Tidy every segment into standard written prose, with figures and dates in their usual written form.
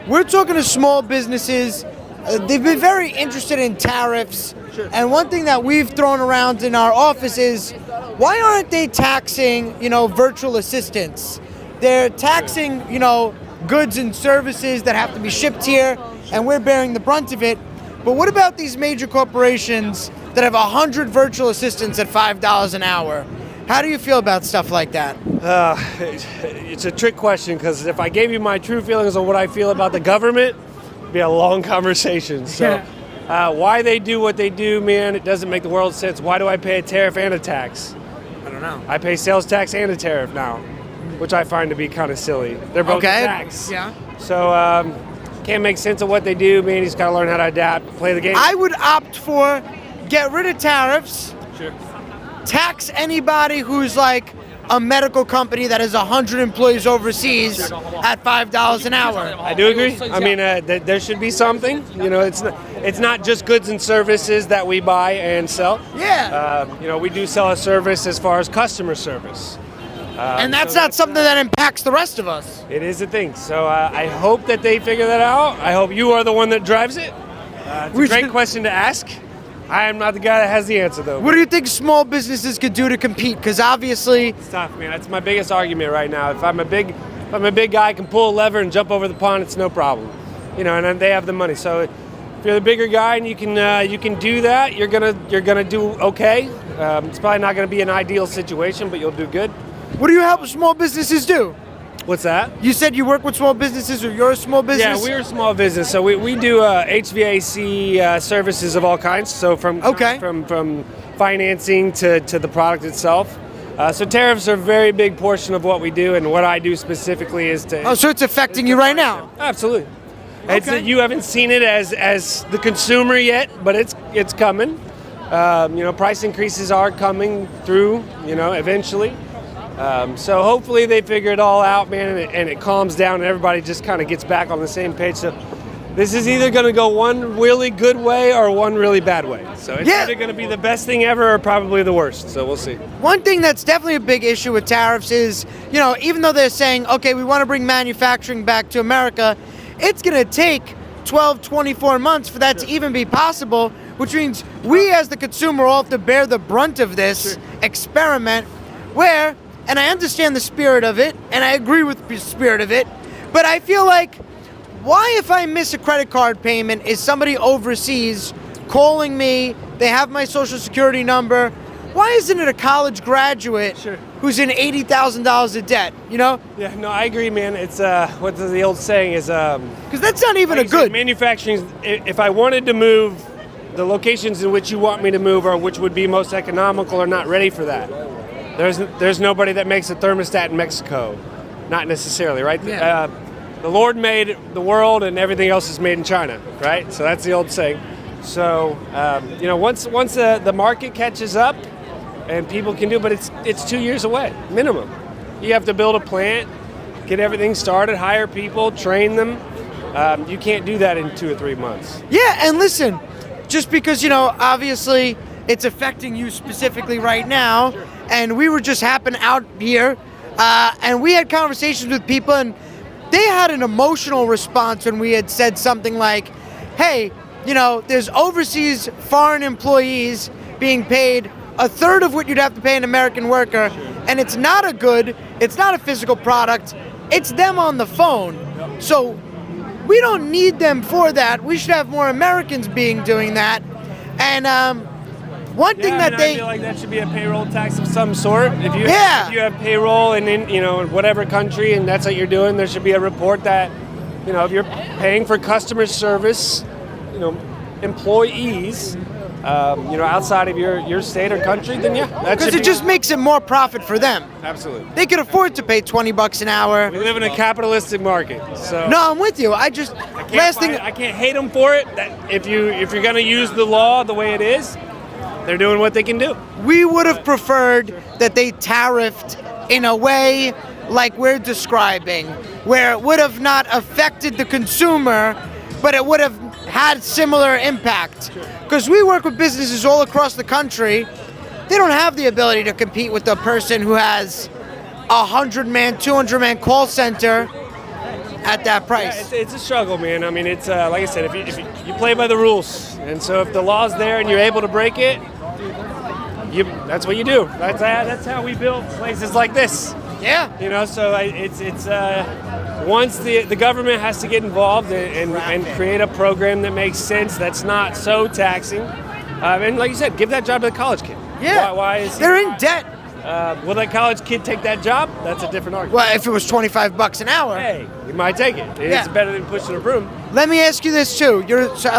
we're talking to small businesses. They've been very interested in tariffs. Sure. And one thing that we've thrown around in our office is, why aren't they taxing, virtual assistants? They're taxing, goods and services that have to be shipped here, and we're bearing the brunt of it. But what about these major corporations that have 100 virtual assistants at $5 an hour? How do you feel about stuff like that? It's a trick question, because if I gave you my true feelings on what I feel about the government, it'd be a long conversation. So why they do what they do, man, it doesn't make the world of sense. Why do I pay a tariff and a tax? I don't know. I pay sales tax and a tariff now, which I find to be kind of silly. They're both tax. Yeah. So can't make sense of what they do, man. You just got to learn how to adapt, play the game. I would opt for get rid of tariffs. Sure. Tax anybody who's like a medical company that has 100 employees overseas at $5 an hour. I do agree. I mean, there should be something. It's not just goods and services that we buy and sell. Yeah. We do sell a service as far as customer service. And that's not something that impacts the rest of us. It is a thing. So I hope that they figure that out. I hope you are the one that drives it. It's a great question to ask. I am not the guy that has the answer, though. What do you think small businesses could do to compete? Because obviously, it's tough, man. That's my biggest argument right now. If I'm a big guy, I can pull a lever and jump over the pond. It's no problem, and they have the money. So if you're the bigger guy and you can do that, you're gonna do okay. It's probably not gonna be an ideal situation, but you'll do good. What do you help small businesses do? What's that? You said you work with small businesses, or you're a small business? Yeah, we're a small business. So we do HVAC services of all kinds. So from financing to the product itself. So tariffs are a very big portion of what we do, and what I do specifically is to... Oh, so it's affecting you right now? Absolutely. Okay. You haven't seen it as the consumer yet, but it's coming. Price increases are coming through, eventually. So hopefully they figure it all out, man, and it calms down and everybody just kind of gets back on the same page. So this is either going to go one really good way or one really bad way. So it's either going to be the best thing ever or probably the worst. So we'll see. One thing that's definitely a big issue with tariffs is, even though they're saying, okay, we want to bring manufacturing back to America, it's going to take 12, 24 months for that to even be possible, which means we as the consumer all have to bear the brunt of this experiment where... And I understand the spirit of it, and I agree with the spirit of it, but I feel like, why if I miss a credit card payment, is somebody overseas calling me, they have my social security number, why isn't it a college graduate who's in $80,000 of debt, Yeah, no, I agree, man. It's, what the old saying is... Because that's not even a good... Manufacturing, if I wanted to move, the locations in which you want me to move or which would be most economical are not ready for that. There's nobody that makes a thermostat in Mexico, not necessarily, right? Yeah. The Lord made the world, and everything else is made in China, right? So that's the old saying. So once the market catches up, and people can do, but it's 2 years away minimum. You have to build a plant, get everything started, hire people, train them. You can't do that in 2 or 3 months. Yeah, and listen, just because obviously it's affecting you specifically right now. And we were just happening out here, and we had conversations with people, and they had an emotional response when we had said something like, hey, there's overseas foreign employees being paid a third of what you'd have to pay an American worker, and it's not a good, it's not a physical product, it's them on the phone. So we don't need them for that. We should have more Americans doing that. And one thing that I feel like that should be a payroll tax of some sort. If you have payroll in whatever country and that's what you're doing, there should be a report that if you're paying for customer service, employees, outside of your state or country, then because it just makes it more profit for them. Absolutely. They could afford to pay $20 an hour. We live in a capitalistic market, so. No, I'm with you. I can't hate them for it. That if you're going to use the law the way it is. They're doing what they can do. We would have preferred that they tariffed in a way like we're describing, where it would have not affected the consumer, but it would have had similar impact. Because we work with businesses all across the country. They don't have the ability to compete with the person who has a 100-man, 200-man call center at that Yeah, price. it's a struggle, man. I mean, it's like I said, if you play by the rules, and so if the law's there and you're able to break it, that's what you do. That's how we build places like this. Yeah. You know, so it's once the government has to get involved and create a program that makes sense, that's not so taxing, and like you said, give that job to the college kid. Yeah. Why is he They're in not- debt. Will that college kid take that job? That's a different argument. Well, if it was $25 an hour. Hey, you might take it. It's Yeah. better than pushing a broom. Let me ask you this too.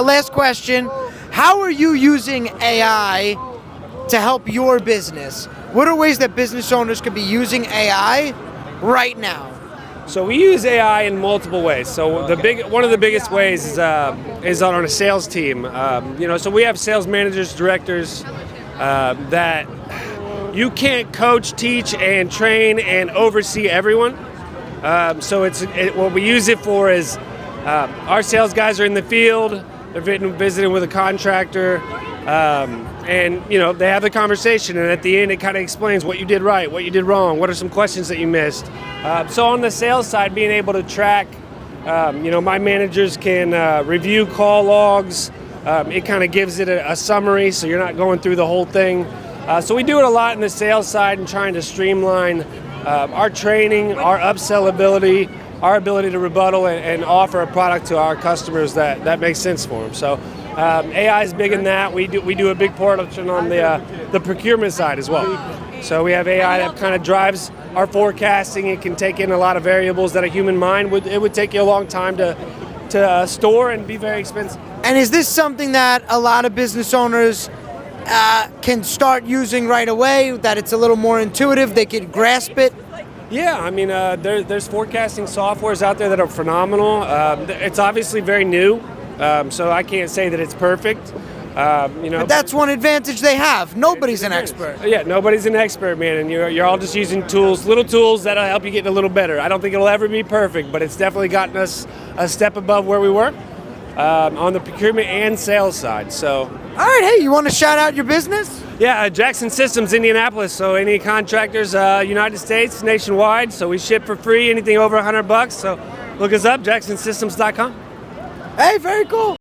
Last question. How are you using AI to help your business? What are ways that business owners could be using AI right now? So we use AI in multiple ways. So one of the biggest ways is on our sales team. So we have sales managers, directors that you can't coach, teach, and train and oversee everyone. So what we use it for is our sales guys are in the field. They're visiting with a contractor. And they have the conversation, and at the end it kind of explains what you did right, what you did wrong, what are some questions that you missed. So on the sales side, being able to track, my managers can review call logs. It kind of gives it a summary, so you're not going through the whole thing. So we do it a lot in the sales side and trying to streamline our training, our upsell ability, our ability to rebuttal and offer a product to our customers that makes sense for them. So AI is big in that. We do a big portion on the procurement side as well. So we have AI that kind of drives our forecasting. It can take in a lot of variables that a human mind would take you a long time to store and be very expensive. And is this something that a lot of business owners can start using right away, that it's a little more intuitive, they can grasp it? Yeah, I mean, there's forecasting softwares out there that are phenomenal. It's obviously very new, so I can't say that it's perfect. But that's one advantage they have. Nobody's an expert. Yeah, nobody's an expert, man, and you're all just using little tools that'll help you get a little better. I don't think it'll ever be perfect, but it's definitely gotten us a step above where we were on the procurement and sales side. So, all right, hey, you want to shout out your business? yeah, Jackson Systems, Indianapolis. So any contractors, United States, nationwide. So we ship for free, anything over $100. So look us up, jacksonsystems.com. Hey, very cool.